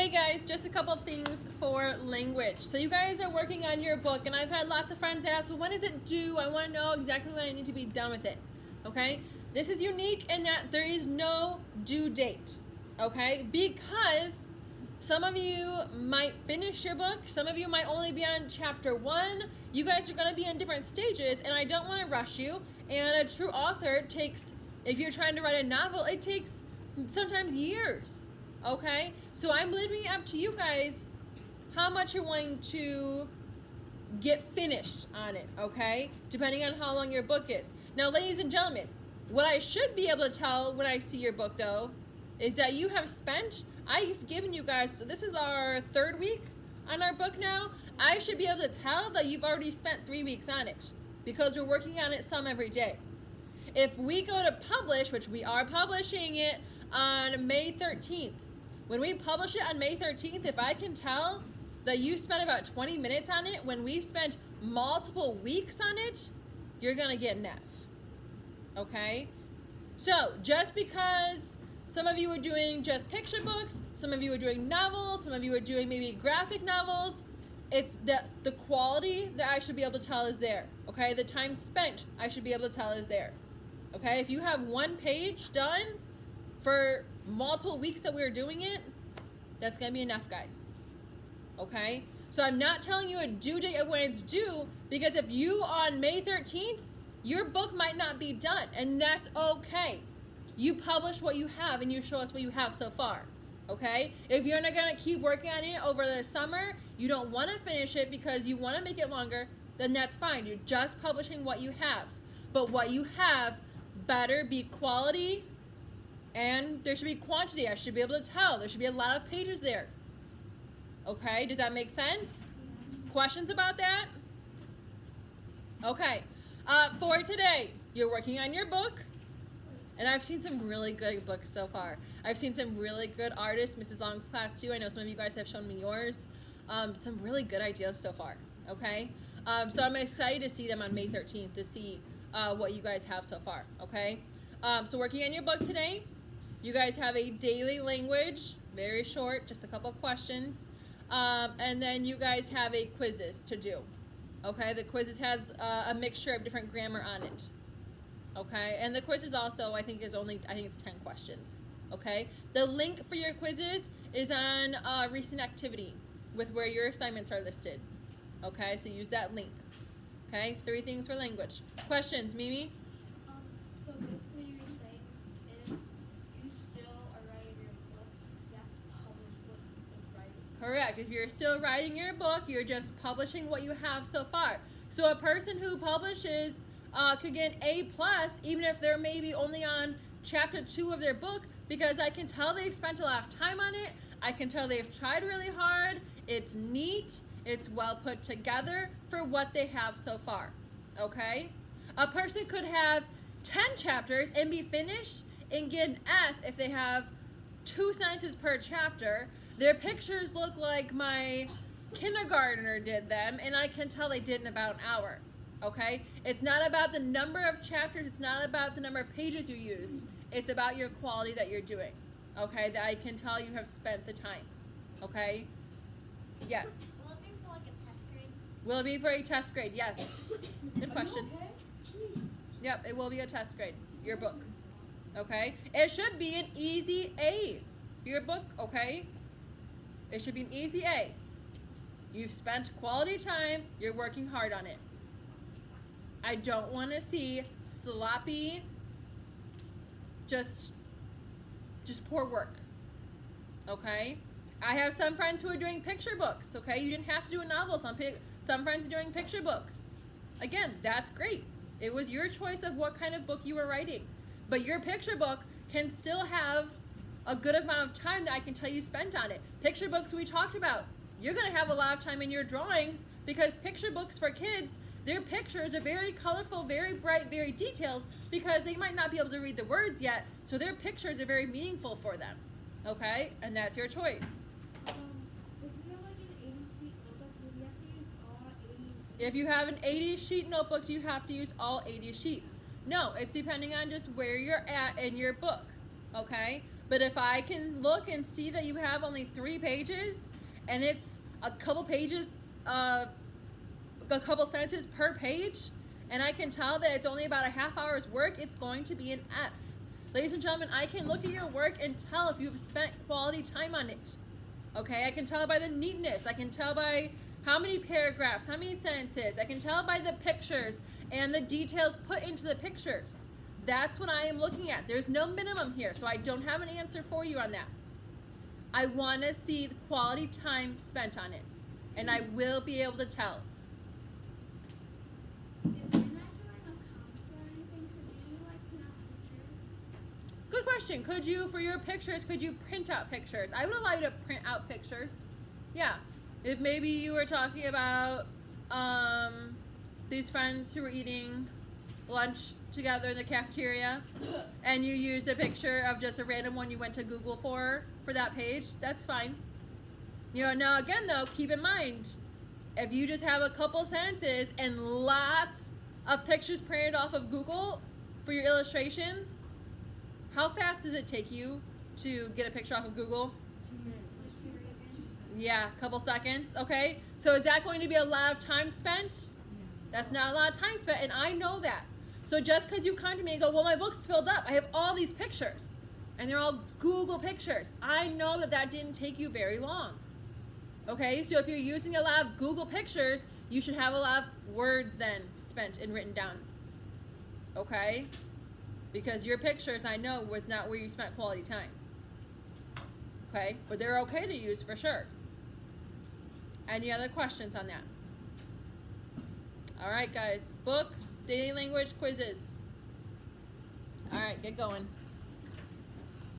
Hey guys, just a couple things for language. So you guys are working on your book, and I've had lots of friends ask, well, when is it due? I want to know exactly when I need to be done with it. Okay? This is unique in that there is no due date. Okay? Because some of you might finish your book, some of you might only be on chapter 1. You guys are going to be in different stages, and I don't want to rush you. And a true author takes, if you're trying to write a novel, it takes sometimes years. Okay? So I'm leaving it up to you guys how much you're wanting to get finished on it, okay? Depending on how long your book is. Now, ladies and gentlemen, what I should be able to tell when I see your book, though, is that you have spent, I've given you guys, so this is our 3rd week on our book now. I should be able to tell that you've already spent 3 weeks on it because we're working on it some every day. If we go to publish, which we are publishing it on May 13th, when we publish it on May 13th, if I can tell that you spent about 20 minutes on it when we've spent multiple weeks on it, you're going to get an F. Okay? So, just because some of you are doing just picture books, some of you are doing novels, some of you are doing maybe graphic novels, it's the quality that I should be able to tell is there. Okay? The time spent I should be able to tell is there. Okay? If you have 1 page done for multiple weeks that we were doing it, that's going to be enough, guys. Okay? So I'm not telling you a due date of when it's due, because if you on May 13th, your book might not be done, and that's okay. You publish what you have, and you show us what you have so far. Okay? If you're not going to keep working on it over the summer, you don't want to finish it because you want to make it longer, then that's fine. You're just publishing what you have. But what you have better be quality, and there should be quantity. I should be able to tell. There should be a lot of pages there. Okay, does that make sense? Questions about that? Okay, for today, you're working on your book. And I've seen some really good books so far. I've seen some really good artists, Mrs. Long's class too. I know some of you guys have shown me yours. Some really good ideas so far, okay? So I'm excited to see them on May 13th to see what you guys have so far, okay? So working on your book today. You guys have a daily language, very short, just a couple questions. And then you guys have a quizzes to do. Okay, the quizzes has a mixture of different grammar on it. Okay, and the quizzes also, I think it's 10 questions. Okay, the link for your quizzes is on recent activity with where your assignments are listed. Okay, so use that link. Okay, 3 things for language. Questions, Mimi? So basically you're saying if you still are writing your book, you have to publish what you've been writing. Correct. If you're still writing your book, you're just publishing what you have so far. So a person who publishes could get an A+, even if they're maybe only on chapter 2 of their book, because I can tell they've spent a lot of time on it. I can tell they've tried really hard. It's neat. It's well put together for what they have so far. Okay? A person could have 10 chapters and be finished and get an F if they have 2 sentences per chapter. Their pictures look like my kindergartner did them, and I can tell they did in about an hour. Okay? It's not about the number of chapters. It's not about the number of pages you used. It's about your quality that you're doing. Okay? That I can tell you have spent the time. Okay? Yes. Will it be for like a test grade? Will it be for a test grade? Yes. Good question. Okay. Yep, it will be a test grade. Your book. Okay? It should be an easy A. Your book, okay? It should be an easy A. You've spent quality time. You're working hard on it. I don't want to see sloppy, just poor work. Okay? I have some friends who are doing picture books. Okay? You didn't have to do a novel. Some friends are doing picture books. Again, that's great. It was your choice of what kind of book you were writing. But your picture book can still have a good amount of time that I can tell you spent on it. Picture books we talked about. You're going to have a lot of time in your drawings because picture books for kids, their pictures are very colorful, very bright, very detailed because they might not be able to read the words yet, so their pictures are very meaningful for them. Okay? And that's your choice. If you have like an 80 sheet notebook, do you have to use all 80 If you have an 80 sheet notebook, do you have to use all 80 sheets? No, it's depending on just where you're at in your book. Okay? But if I can look and see that you have only 3 pages and it's a couple pages, a couple sentences per page, and I can tell that it's only about a half hour's work, it's going to be an F. Ladies and gentlemen, I can look at your work and tell if you've spent quality time on it. Okay, I can tell by the neatness. I can tell by how many paragraphs, how many sentences. I can tell by the pictures and the details put into the pictures. That's what I am looking at. There's no minimum here, so I don't have an answer for you on that. I want to see the quality time spent on it, and I will be able to tell. If you're not doing a comp or anything, could you like print out pictures? Good question. Could you, for your pictures, could you print out pictures? I would allow you to print out pictures. Yeah. If maybe you were talking about these friends who were eating lunch together in the cafeteria and you use a picture of just a random one you went to Google for that page, that's fine. You know, now again though, keep in mind, if you just have a couple sentences and lots of pictures printed off of Google for your illustrations, how fast does it take you to get a picture off of Google? Yeah, a couple seconds, okay? So is that going to be a lot of time spent? That's not a lot of time spent, and I know that. So just because you come to me and go, well, my book's filled up, I have all these pictures, and they're all Google pictures. I know that that didn't take you very long, okay? So if you're using a lot of Google pictures, you should have a lot of words then spent and written down, okay? Because your pictures, I know, was not where you spent quality time, okay? But they're okay to use for sure. Any other questions on that? All right, guys. Book, daily language, quizzes. All right, get going.